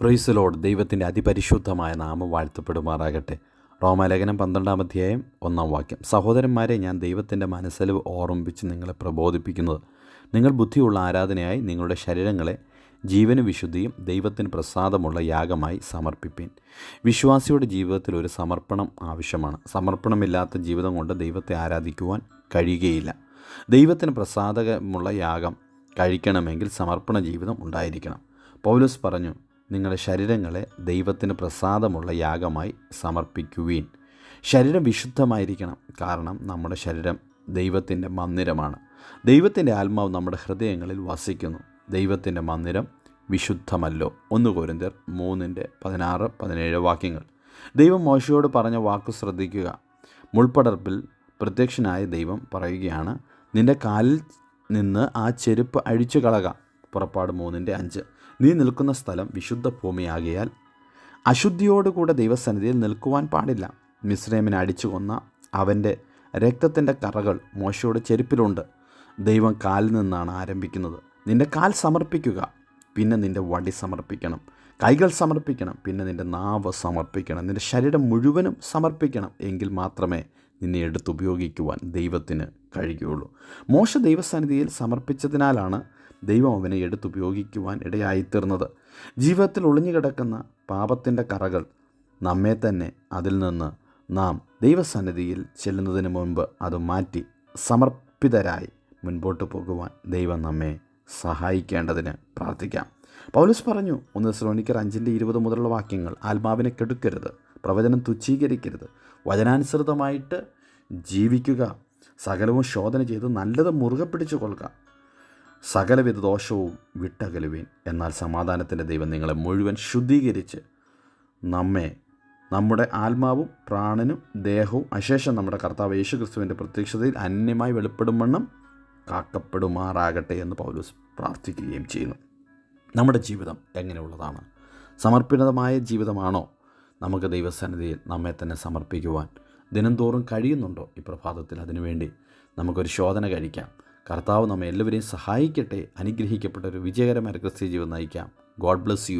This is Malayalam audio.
Praise Lord. ദൈവത്തിൻ്റെ അതിപരിശുദ്ധമായ നാമം വാഴ്ത്തപ്പെടുമാറാകട്ടെ. റോമാലേഖനം 12-ാം അധ്യായം 1-ാം വാക്യം. സഹോദരന്മാരെ, ഞാൻ ദൈവത്തിൻ്റെ മനസ്സലിവ് ഓർമ്മിപ്പിച്ച് നിങ്ങളെ പ്രബോധിപ്പിക്കുന്നത്, നിങ്ങൾ ബുദ്ധിയുള്ള ആരാധനയായി നിങ്ങളുടെ ശരീരങ്ങളെ ജീവനും വിശുദ്ധിയും ദൈവത്തിന് പ്രസാദമുള്ള യാഗമായി സമർപ്പിപ്പീൻ. വിശ്വാസിയുടെ ജീവിതത്തിൽ ഒരു സമർപ്പണം ആവശ്യമാണ്. സമർപ്പണമില്ലാത്ത ജീവിതം കൊണ്ട് ദൈവത്തെ ആരാധിക്കുവാൻ കഴിയുകയില്ല. ദൈവത്തിന് പ്രസാദമുള്ള യാഗം കഴിക്കണമെങ്കിൽ സമർപ്പണ ജീവിതം ഉണ്ടായിരിക്കണം. പൗലോസ് പറഞ്ഞു, നിങ്ങളുടെ ശരീരങ്ങളെ ദൈവത്തിന് പ്രസാദമുള്ള യാഗമായി സമർപ്പിക്കുവീൻ. ശരീരം വിശുദ്ധമായിരിക്കണം. കാരണം നമ്മുടെ ശരീരം ദൈവത്തിൻ്റെ മന്ദിരമാണ്. ദൈവത്തിൻ്റെ ആത്മാവ് നമ്മുടെ ഹൃദയങ്ങളിൽ വസിക്കുന്നു. ദൈവത്തിൻ്റെ മന്ദിരം വിശുദ്ധമല്ലോ. 1 കൊരിന്ത്യർ 3:16-17 വാക്യങ്ങൾ. ദൈവം മോശയോട് പറഞ്ഞ വാക്കു ശ്രദ്ധിക്കുക. മുൾപ്പടർപ്പിൽ പ്രത്യക്ഷനായ ദൈവം പറയുകയാണ്, നിൻ്റെ കാലിൽ നിന്ന് ആ ചെരുപ്പ് അഴിച്ചു കളക. പുറപ്പാട് 3:5. നീ നിൽക്കുന്ന സ്ഥലം വിശുദ്ധ ഭൂമിയാകിയാൽ അശുദ്ധിയോടുകൂടെ ദൈവസന്നിധിയിൽ നിൽക്കുവാൻ പാടില്ല. മിസ്രൈമിനെ അടിച്ചു കൊന്ന അവൻ്റെ രക്തത്തിൻ്റെ കറകൾ മോശയുടെ ചെരുപ്പിലുണ്ട്. ദൈവം കാലിൽ നിന്നാണ് ആരംഭിക്കുന്നത്. നിൻ്റെ കാൽ സമർപ്പിക്കുക, പിന്നെ നിൻ്റെ വടി സമർപ്പിക്കണം. കൈകൾ സമർപ്പിക്കണം, പിന്നെ നിൻ്റെ നാവ് സമർപ്പിക്കണം. നിൻ്റെ ശരീരം മുഴുവനും സമർപ്പിക്കണം. എങ്കിൽ മാത്രമേ നിന്നെ എടുത്തുപയോഗിക്കുവാൻ ദൈവത്തിന് കഴിയുകയുള്ളൂ. മോശ ദൈവസന്നിധിയിൽ സമർപ്പിച്ചതിനാലാണ് ദൈവം അവനെ എടുത്തുപയോഗിക്കുവാൻ ഇടയായിത്തീർന്നത്. ജീവിതത്തിൽ ഒളിഞ്ഞുകിടക്കുന്ന പാപത്തിൻ്റെ കറകൾ നമ്മെ തന്നെ അതിൽ നിന്ന് നാം ദൈവസന്നിധിയിൽ ചെല്ലുന്നതിന് മുൻപ് അത് മാറ്റി സമർപ്പിതരായി മുൻപോട്ട് പോകുവാൻ ദൈവം നമ്മെ സഹായിക്കേണ്ടതിന് പ്രാർത്ഥിക്കാം. പൗലോസ് പറഞ്ഞു, 1 തെസ്സലോനിക്കർ 5:20 മുതലുള്ള വാക്യങ്ങൾ, ആത്മാവിനെ കെടുക്കരുത്, പ്രവചനം തുച്ഛീകരിക്കരുത്, വചനാനുസൃതമായിട്ട് ജീവിക്കുക, സകലവും ശോധന ചെയ്ത് നല്ലത് മുറുകെ പിടിച്ചു കൊള്ളുക, സകലവിധ ദോഷവും വിട്ടകലുവീൻ. എന്നാൽ സമാധാനത്തിൻ്റെ ദൈവം നിങ്ങളെ മുഴുവൻ ശുദ്ധീകരിച്ച് നമ്മെ നമ്മുടെ ആത്മാവും പ്രാണനും ദേഹവും അശേഷം നമ്മുടെ കർത്താവ് യേശുക്രിസ്തുവിൻ്റെ പ്രത്യക്ഷതയിൽ അന്യമായി വെളിപ്പെടും വണ്ണം കാക്കപ്പെടുമാറാകട്ടെ എന്ന് പൗലോസ് പ്രാർത്ഥിക്കുകയും ചെയ്യുന്നു. നമ്മുടെ ജീവിതം എങ്ങനെയുള്ളതാണ്? സമർപ്പിതമായ ജീവിതമാണോ? നമുക്ക് ദൈവസന്നിധിയിൽ നമ്മെ തന്നെ സമർപ്പിക്കുവാൻ ദിനംതോറും കഴിയുന്നുണ്ടോ? ഈ പ്രഭാതത്തിൽ അതിനുവേണ്ടി നമുക്കൊരു ശോധന കഴിക്കാം. കർത്താവ് നമ്മെ എല്ലാവരെയും സഹായിക്കട്ടെ. അനുഗ്രഹിക്കപ്പെട്ട ഒരു വിജയകരമായ ക്രിസ്തീയ ജീവിതം നയിക്കാം. God bless you.